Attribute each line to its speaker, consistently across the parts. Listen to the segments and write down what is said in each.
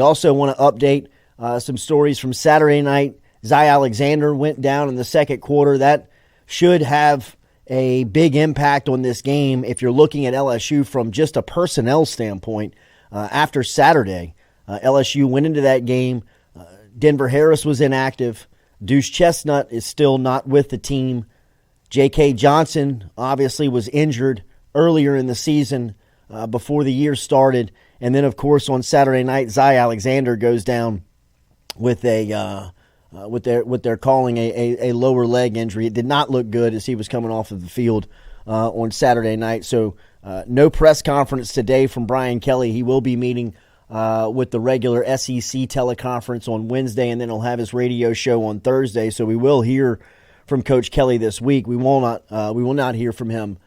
Speaker 1: We also want to update some stories from Saturday night. Zy Alexander went down in the second quarter. That should have a big impact on this game if you're looking at LSU from just a personnel standpoint. After Saturday, LSU went into that game. Denver Harris was inactive. Deuce Chestnut is still not with the team. J.K. Johnson obviously was injured earlier in the season before the year started. And then, of course, on Saturday night, Zy Alexander goes down with what they're calling a lower leg injury. It did not look good as he was coming off of the field on Saturday night. So no press conference today from Brian Kelly. He will be meeting with the regular SEC teleconference on Wednesday, and then he'll have his radio show on Thursday. So we will hear from Coach Kelly this week. We will not hear from him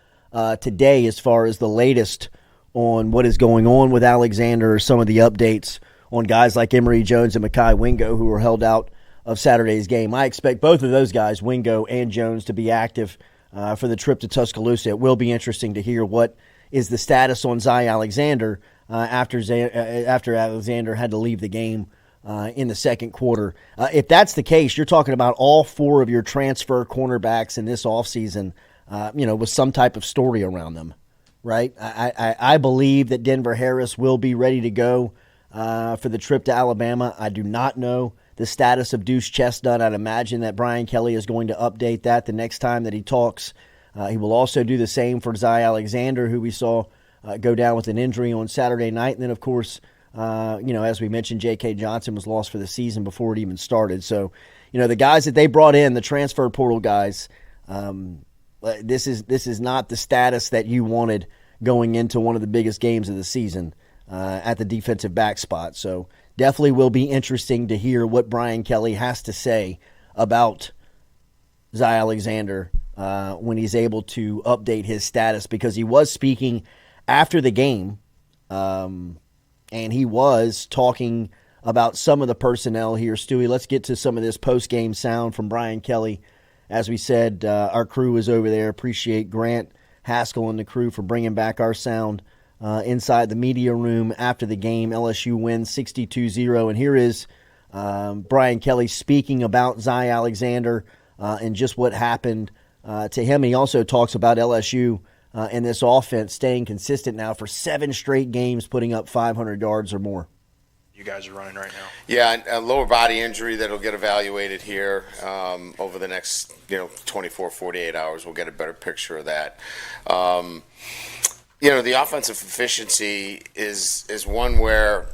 Speaker 1: today as far as the latest on what is going on with Alexander or some of the updates on guys like Emory Jones and Mekhi Wingo who were held out of Saturday's game. I expect both of those guys, Wingo and Jones, to be active for the trip to Tuscaloosa. It will be interesting to hear what is the status on Zy Alexander after Alexander had to leave the game in the second quarter. If that's the case, you're talking about all four of your transfer cornerbacks in this offseason, with some type of story around them, right? I believe that Denver Harris will be ready to go for the trip to Alabama. I do not know the status of Deuce Chestnut. I'd imagine that Brian Kelly is going to update that the next time that he talks. He will also do the same for Zy Alexander, who we saw go down with an injury on Saturday night. And then, of course, as we mentioned, J.K. Johnson was lost for the season before it even started. So, the guys that they brought in, the transfer portal guys, this is not the status that you wanted going into one of the biggest games of the season at the defensive back spot. So definitely will be interesting to hear what Brian Kelly has to say about Zy Alexander when he's able to update his status, because he was speaking after the game, and he was talking about some of the personnel here. Stewie, let's get to some of this post-game sound from Brian Kelly. As we said, our crew is over there. Appreciate Grant Haskell and the crew for bringing back our sound inside the media room after the game. LSU wins 62-0, and here is Brian Kelly speaking about Zy Alexander and just what happened to him. He also talks about LSU and this offense staying consistent now for 7 straight games, putting up 500 yards or more.
Speaker 2: You guys are running right now.
Speaker 3: Yeah, a lower body injury that'll get evaluated here over the next 24, 48 hours. We'll get a better picture of that. The offensive efficiency is one where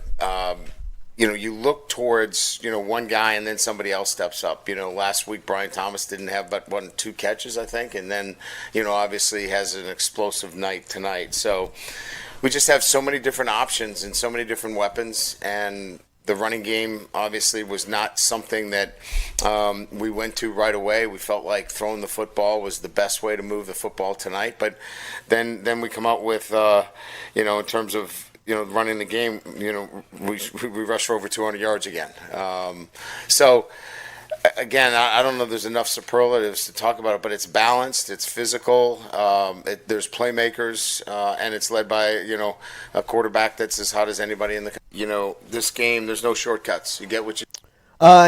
Speaker 3: you look towards one guy and then somebody else steps up. Last week Brian Thomas didn't have but 2 catches, I think, and then obviously has an explosive night tonight. So we just have so many different options and so many different weapons, and the running game obviously was not something that we went to right away. We felt like throwing the football was the best way to move the football tonight, but then we come out with in terms of running the game, we rush for over 200 yards again. So again, I don't know if there's enough superlatives to talk about it, but it's balanced, it's physical, there's playmakers, and it's led by, a quarterback that's as hot as anybody in the this game, there's no shortcuts. You get what you...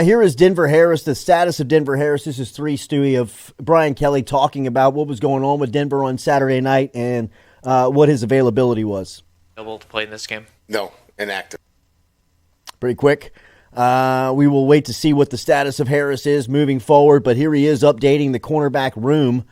Speaker 1: Here is Denver Harris, the status of Denver Harris. This is 3, Stewie, of Brian Kelly talking about what was going on with Denver on Saturday night and what his availability was.
Speaker 2: Available to play in this game?
Speaker 3: No, inactive.
Speaker 1: Pretty quick. We will wait to see what the status of Harris is moving forward, but here he is updating the cornerback room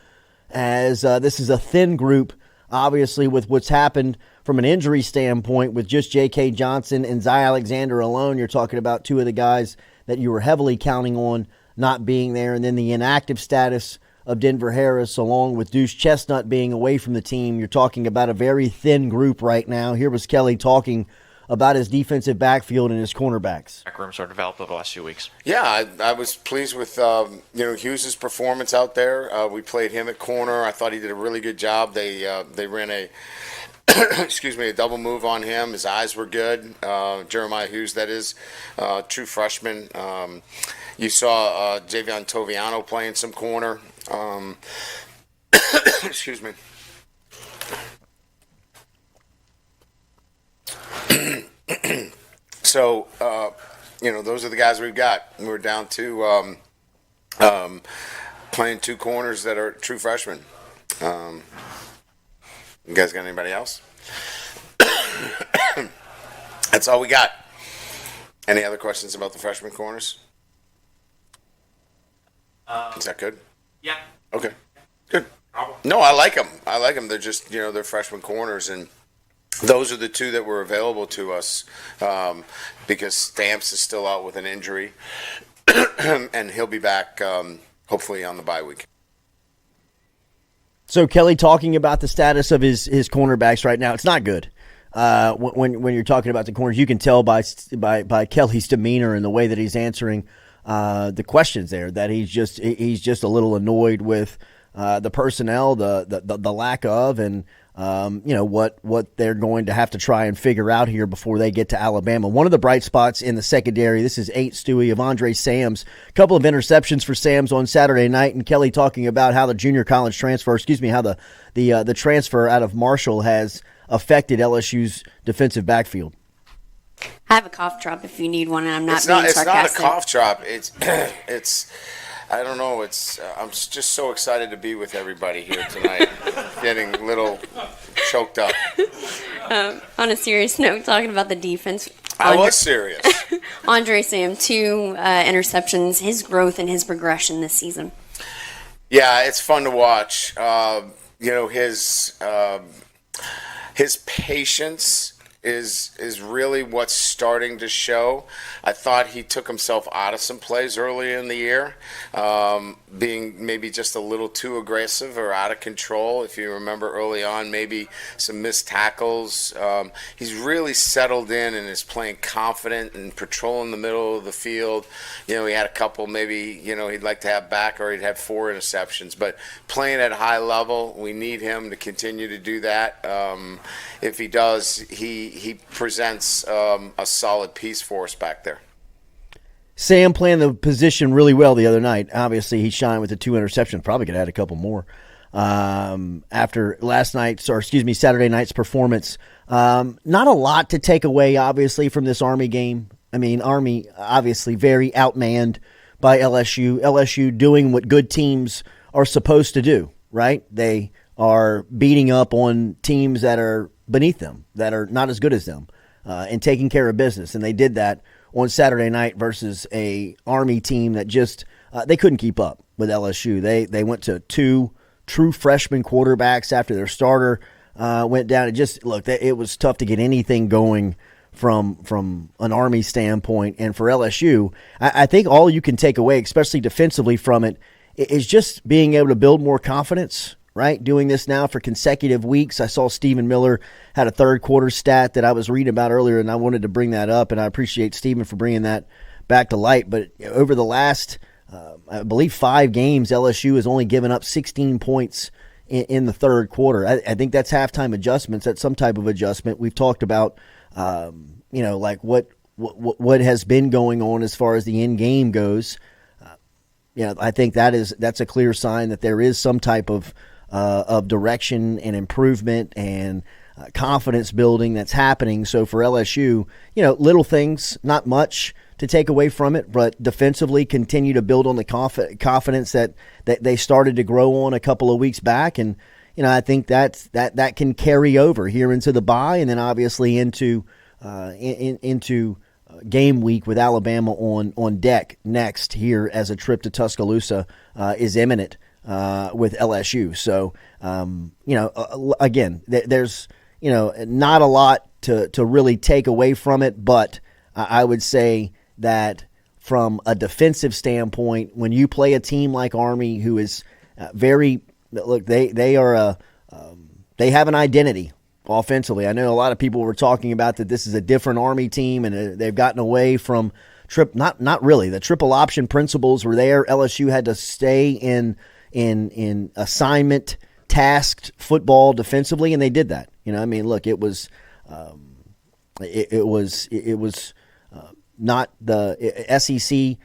Speaker 1: as this is a thin group, obviously, with what's happened from an injury standpoint with just J.K. Johnson and Zy Alexander alone. You're talking about 2 of the guys that you were heavily counting on not being there, and then the inactive status of Denver Harris along with Deuce Chestnut being away from the team. You're talking about a very thin group right now. Here was Kelly talking about his defensive backfield and his cornerbacks.
Speaker 2: Back rooms are developed over the last few weeks.
Speaker 3: Yeah, I was pleased with Hughes' performance out there. We played him at corner. I thought he did a really good job. They ran a a double move on him. His eyes were good. Jeremiah Hughes, that is, true freshman. You saw Javion Toviano playing some corner. Excuse me. So, those are the guys we've got. We're down to playing two corners that are true freshmen. You guys got anybody else? That's all we got. Any other questions about the freshman corners? Is that good?
Speaker 2: Yeah.
Speaker 3: Okay. Good. No, I like them. They're just, they're freshman corners, and those are the two that were available to us because Stamps is still out with an injury, and he'll be back hopefully on the bye week.
Speaker 1: So Kelly, talking about the status of his cornerbacks right now, it's not good. When you're talking about the corners, you can tell by Kelly's demeanor and the way that he's answering the questions there that he's just a little annoyed with the personnel, the lack of, and what they're going to have to try and figure out here before they get to Alabama. One of the bright spots in the secondary, this is 8 Stewie of Andre Sams. A couple of interceptions for Sams on Saturday night, and Kelly talking about how the junior college transfer, how the transfer out of Marshall has affected LSU's defensive backfield.
Speaker 4: I have a cough drop if you need one, and I'm not being
Speaker 3: It's
Speaker 4: sarcastic.
Speaker 3: not a cough drop. It's I don't know. I'm just so excited to be with everybody here tonight. Getting a little choked up.
Speaker 4: On a serious note, talking about the defense.
Speaker 3: I was serious.
Speaker 4: Andre Sam, 2 interceptions, his growth and his progression this season.
Speaker 3: Yeah, it's fun to watch. His patience is really what's starting to show. I thought he took himself out of some plays early in the year, being maybe just a little too aggressive or out of control. If you remember early on, maybe some missed tackles. He's really settled in and is playing confident and patrolling the middle of the field. He had a couple maybe, he'd like to have back, or he'd have 4 interceptions. But playing at a high level, we need him to continue to do that. If he does, he presents a solid piece for us back there.
Speaker 1: Sam playing the position really well the other night. Obviously, he shined with the 2 interceptions. Probably could have had a couple more after Saturday night's performance. Not a lot to take away, obviously, from this Army game. I mean, Army obviously very outmanned by LSU. LSU doing what good teams are supposed to do, right? They are beating up on teams that are beneath them, that are not as good as them, and taking care of business. And they did that on Saturday night versus a Army team that just they couldn't keep up with LSU. They went to 2 true freshman quarterbacks after their starter went down. It was tough to get anything going from an Army standpoint. And for LSU, I think all you can take away, especially defensively from it, is just being able to build more confidence, right? Doing this now for consecutive weeks. I saw Stephen Miller had a third quarter stat that I was reading about earlier, and I wanted to bring that up, and I appreciate Stephen for bringing that back to light. But over the last, I believe, 5 games, LSU has only given up 16 points in the third quarter. I think that's halftime adjustments. That's some type of adjustment. We've talked about, what has been going on as far as the end game goes. I think that's a clear sign that there is some type of direction and improvement and confidence building that's happening. So for LSU, little things, not much to take away from it, but defensively continue to build on the confidence that they started to grow on a couple of weeks back. And, I think that can carry over here into the bye, and then obviously into game week with Alabama on deck next here as a trip to Tuscaloosa is imminent with LSU. So, again, there's, not a lot to really take away from it, but I would say that from a defensive standpoint, when you play a team like Army who is they have an identity offensively. I know a lot of people were talking about that this is a different Army team, and they've gotten away from not really. The triple option principles were there. LSU had to stay in assignment tasked football defensively, and they did that. It was not the SEC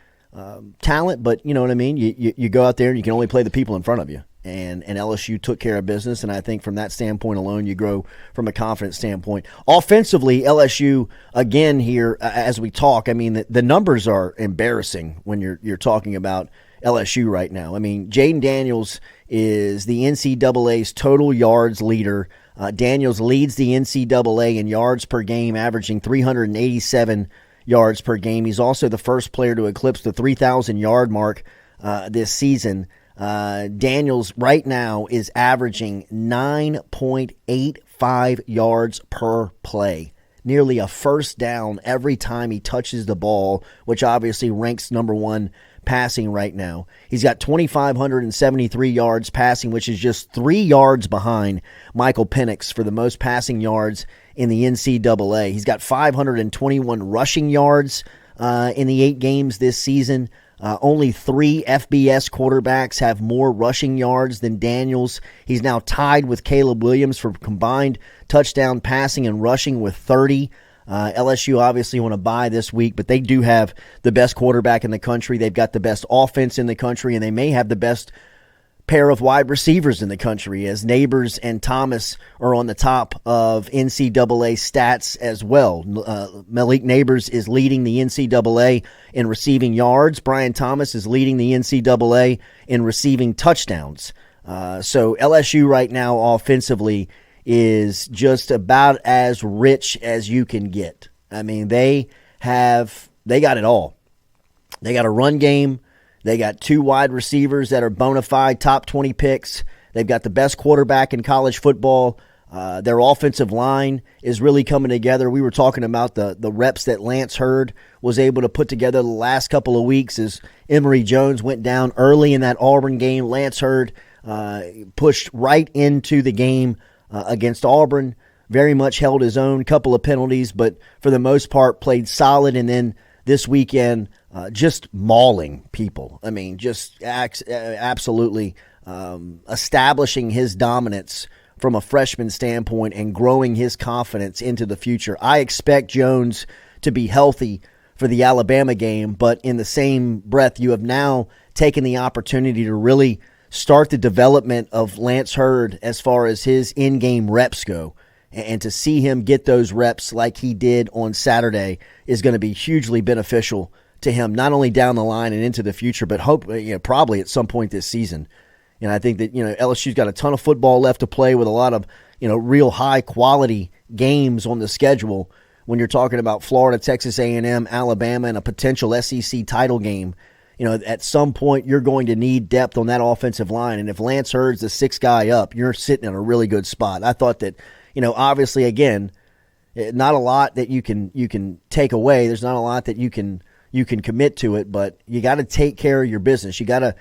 Speaker 1: talent, but you know what I mean. You go out there and you can only play the people in front of you, And LSU took care of business, and I think from that standpoint alone, you grow from a confidence standpoint. Offensively, LSU, again here, as we talk, I mean, the numbers are embarrassing when you're talking about LSU right now. I mean, Jaden Daniels is the NCAA's total yards leader. Daniels leads the NCAA in yards per game, averaging 387 yards per game. He's also the first player to eclipse the 3,000-yard mark this season. Daniels right now is averaging 9.85 yards per play, nearly a first down every time he touches the ball, which obviously ranks number one passing right now. He's got 2,573 yards passing, which is just 3 yards behind Michael Penix for the most passing yards in the NCAA. He's got 521 rushing yards in the 8 games this season. Only 3 FBS quarterbacks have more rushing yards than Daniels. He's now tied with Caleb Williams for combined touchdown passing and rushing with 30. LSU obviously want to bye this week, but they do have the best quarterback in the country. They've got the best offense in the country, and they may have the best pair of wide receivers in the country, as Neighbors and Thomas are on the top of NCAA stats as well. Malik Neighbors is leading the NCAA in receiving yards. Brian Thomas is leading the NCAA in receiving touchdowns. So LSU right now offensively is just about as rich as you can get. I mean, they got it all. They got a run game. They got 2 wide receivers that are bona fide top 20 picks. They've got the best quarterback in college football. Their offensive line is really coming together. We were talking about the reps that Lance Hurd was able to put together the last couple of weeks as Emory Jones went down early in that Auburn game. Lance Hurd pushed right into the game against Auburn, very much held his own, couple of penalties, but for the most part played solid. And then this weekend, just mauling people. I mean, just absolutely establishing his dominance from a freshman standpoint and growing his confidence into the future. I expect Jones to be healthy for the Alabama game, but in the same breath, you have now taken the opportunity to really start the development of Lance Hurd as far as his in-game reps go. And to see him get those reps like he did on Saturday is going to be hugely beneficial to him, not only down the line and into the future, but probably at some point this season. And I think that LSU's got a ton of football left to play with a lot of real high quality games on the schedule. When you're talking about Florida, Texas A&M, Alabama, and a potential SEC title game, at some point you're going to need depth on that offensive line. And if Lance Hurd's the 6th guy up, you're sitting in a really good spot. I thought that, obviously, again, not a lot that you can take away. There's not a lot that you can commit to it, but you got to take care of your business. You got to,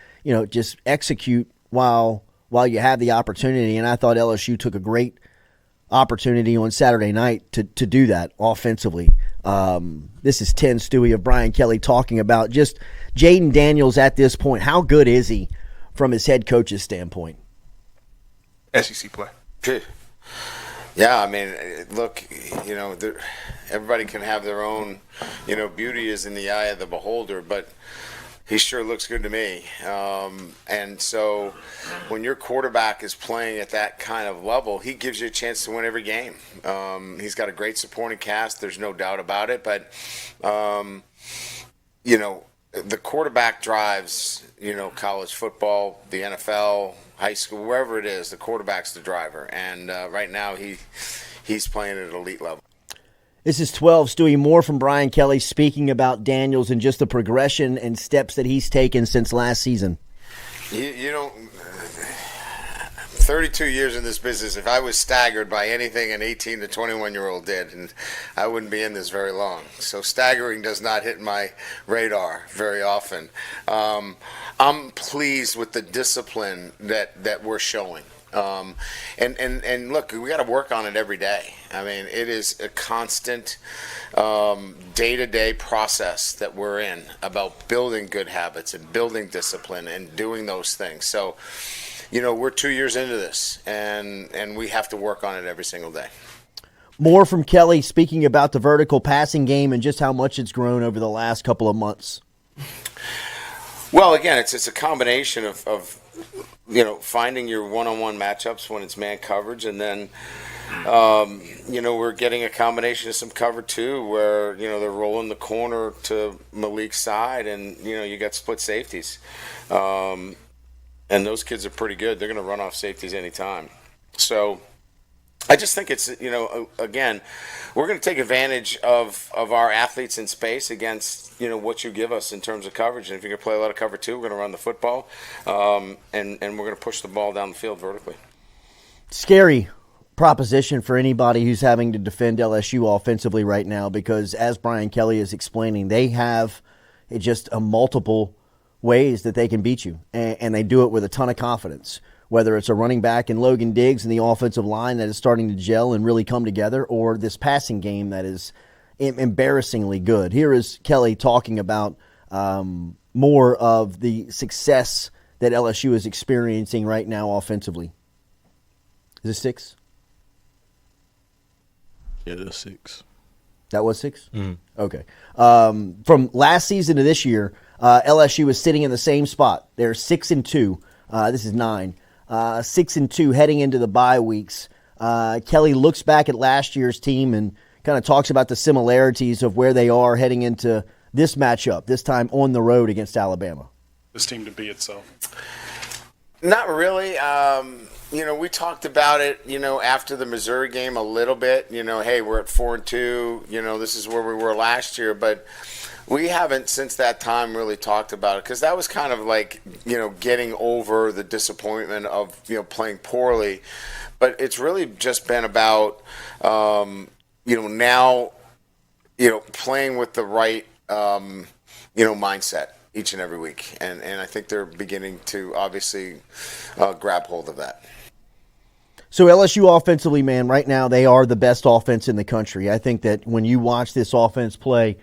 Speaker 1: just execute while you have the opportunity. And I thought LSU took a great opportunity on Saturday night to do that offensively. This is 10 Stewie of Brian Kelly talking about just Jaden Daniels at this point. How good is he from his head coach's standpoint?
Speaker 5: SEC play.
Speaker 3: Yeah, I mean, look, everybody can have their own, beauty is in the eye of the beholder, but he sure looks good to me. And so when your quarterback is playing at that kind of level, he gives you a chance to win every game. He's got a great supporting cast. There's no doubt about it. But, the quarterback drives, college football, the NFL, high school, wherever it is, the quarterback's the driver. And right now he's playing at an elite level.
Speaker 1: This is 12 Stewie Moore from Brian Kelly speaking about Daniels and just the progression and steps that he's taken since last season.
Speaker 3: You don't. 32 years in this business, if I was staggered by anything an 18 to 21-year-old did, and I wouldn't be in this very long. So staggering does not hit my radar very often. I'm pleased with the discipline that we're showing. And look, we got to work on it every day. I mean, it is a constant day-to-day process that we're in about building good habits and building discipline and doing those things. So, we're 2 years into this, and we have to work on it every single day.
Speaker 1: More from Kelly speaking about the vertical passing game and just how much it's grown over the last couple of months.
Speaker 3: Well, again, it's a combination of finding your one-on-one matchups when it's man coverage, and then we're getting a combination of some cover two where they're rolling the corner to Malik's side, and you got split safeties, and those kids are pretty good. They're going to run off safeties anytime. So I just think it's again, we're going to take advantage of our athletes in space against what you give us in terms of coverage. And if you're going to play a lot of cover two, we're going to run the football, and we're going to push the ball down the field vertically.
Speaker 1: Scary proposition for anybody who's having to defend LSU offensively right now, because as Brian Kelly is explaining, they have just a multiple ways that they can beat you, and they do it with a ton of confidence. Whether it's a running back in Logan Diggs and the offensive line that is starting to gel and really come together, or this passing game that is embarrassingly good. Here is Kelly talking about more of the success that LSU is experiencing right now offensively. Is it 6?
Speaker 6: Yeah, that's 6.
Speaker 1: That was 6?
Speaker 6: Mm-hmm.
Speaker 1: Okay. From last season to this year, LSU is sitting in the same spot. They're 6-2. This is 9. 6-2 heading into the bye weeks. Kelly looks back at last year's team and kind of talks about the similarities of where they are heading into this matchup, this time on the road against Alabama.
Speaker 5: This team to be itself.
Speaker 3: Not really. We talked about it, after the Missouri game a little bit. Hey, we're at 4-2. This is where we were last year, but we haven't since that time really talked about it, because that was kind of like, getting over the disappointment of, playing poorly. But it's really just been about, now, playing with the right, mindset each and every week. And I think they're beginning to obviously grab hold of that.
Speaker 1: So LSU offensively, man, right now they are the best offense in the country. I think that when you watch this offense play,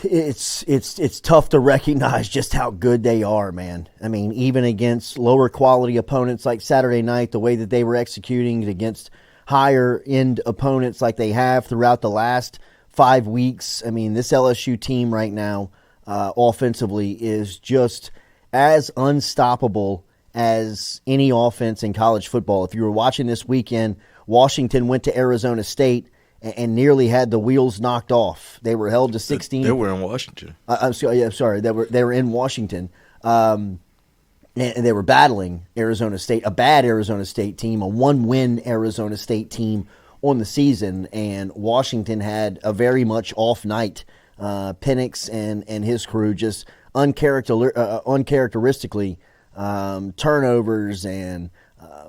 Speaker 1: it's tough to recognize just how good they are, man. I mean, even against lower quality opponents like Saturday night, the way that they were executing against higher end opponents like they have throughout the last 5 weeks. I mean, this LSU team right now, offensively, is just as unstoppable as any offense in college football. If you were watching this weekend, Washington went to Arizona State and nearly had the wheels knocked off. They were held to 16.
Speaker 6: They were in Washington.
Speaker 1: I'm sorry. They were in Washington, and they were battling Arizona State, a bad Arizona State team, a one-win Arizona State team on the season, and Washington had a very much off night. Penix and his crew just uncharacteristically turnovers and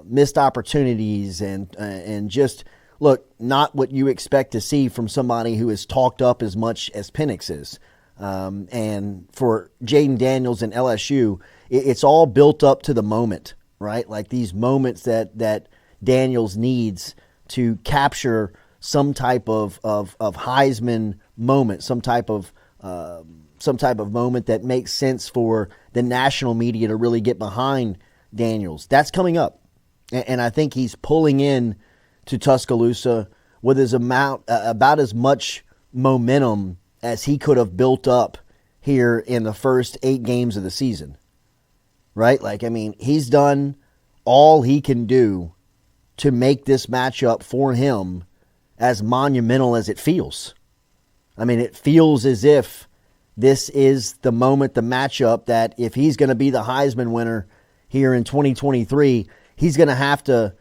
Speaker 1: missed opportunities and just – look, not what you expect to see from somebody who is talked up as much as Penix is. And for Jaden Daniels and LSU, it's all built up to the moment, right? Like these moments that Daniels needs to capture some type of Heisman moment, some type of moment that makes sense for the national media to really get behind Daniels. That's coming up. And I think he's pulling in to Tuscaloosa with about as much momentum as he could have built up here in the first 8 games of the season, right? Like, I mean, he's done all he can do to make this matchup for him as monumental as it feels. I mean, it feels as if this is the moment, the matchup that if he's going to be the Heisman winner here in 2023, he's going to have to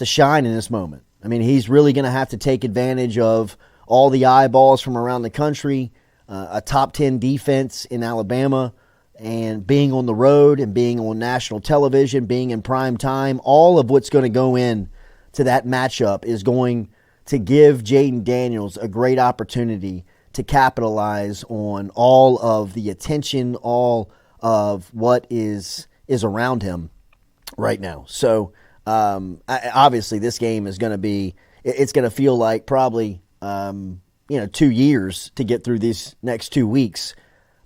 Speaker 1: shine in this moment. I mean, he's really going to have to take advantage of all the eyeballs from around the country, a top 10 defense in Alabama, and being on the road and being on national television, being in prime time. All of what's going to go in to that matchup is going to give Jaden Daniels a great opportunity to capitalize on all of the attention, all of what is around him right now. So, obviously, this game is going to be – it's going to feel like probably, 2 years to get through these next 2 weeks.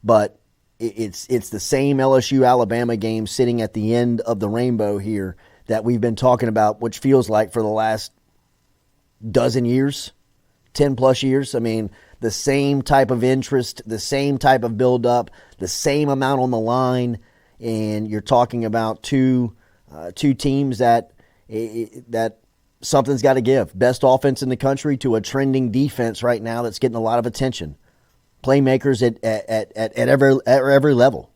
Speaker 1: But it's the same LSU-Alabama game sitting at the end of the rainbow here that we've been talking about, which feels like for the last dozen years, 10-plus years. I mean, the same type of interest, the same type of build-up, the same amount on the line. and you're talking about two teams that something's got to give. Best offense in the country to a trending defense right now that's getting a lot of attention. Playmakers at every level,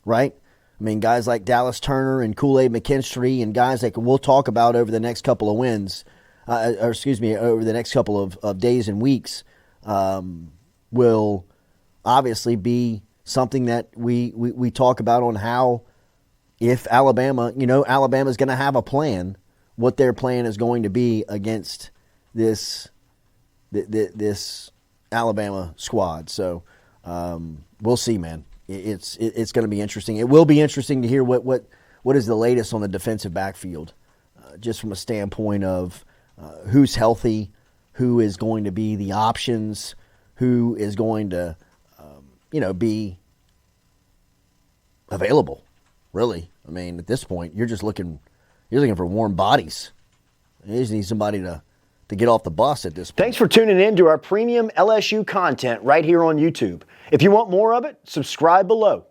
Speaker 1: right? I mean, guys like Dallas Turner and Kool-Aid McKinstry and guys that we'll talk about over the next couple of wins, over the next couple of days and weeks, will obviously be something that we talk about on how, if Alabama, Alabama's going to have a plan, what their plan is going to be against this Alabama squad. So we'll see, man. It's going to be interesting. It will be interesting to hear what is the latest on the defensive backfield, just from a standpoint of who's healthy, who is going to be the options, who is going to be available. Really, I mean, at this point, you're looking for warm bodies. You just need somebody to get off the bus at this point.
Speaker 7: Thanks for tuning in to our premium LSU content right here on YouTube. If you want more of it, subscribe below.